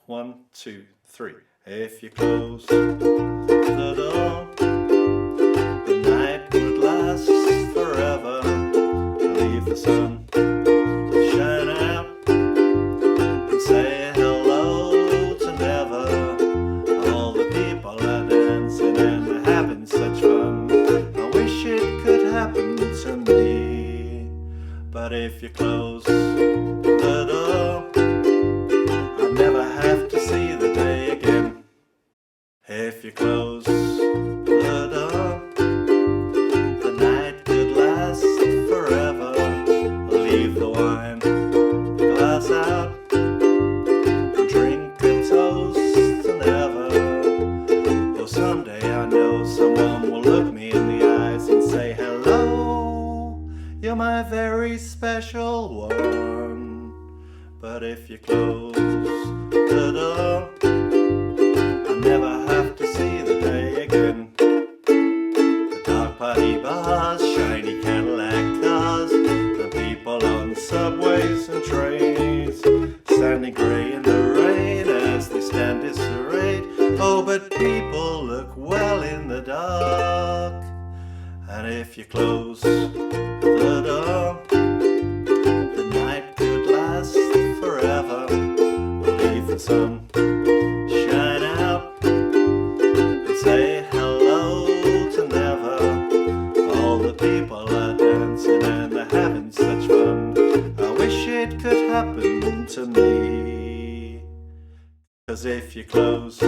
1, 2, 3. If you close the door, the night would last forever. Leave the sun shine out and say hello to never. All the people are dancing and they're having such fun. I wish it could happen to me. But if you close the door, I'll never have to see the day again. If you close the door, the night could last forever. Leave the wine glass out and drink a toast to never. Oh, someday I know someone will look me in the eyes and say, hello, you're my very special one. But if you close the door, I'll never have to see the day again. The dark party bars, shiny Cadillac cars, the people on subways and trains, standing grey in the rain as they stand disarrayed. Oh, but people look well in the dark. And if you close the door, the night could last forever. Leave the sun shine out and say hello to never. All the people are dancing and they're having such fun. I wish it could happen to me. 'Cause if you close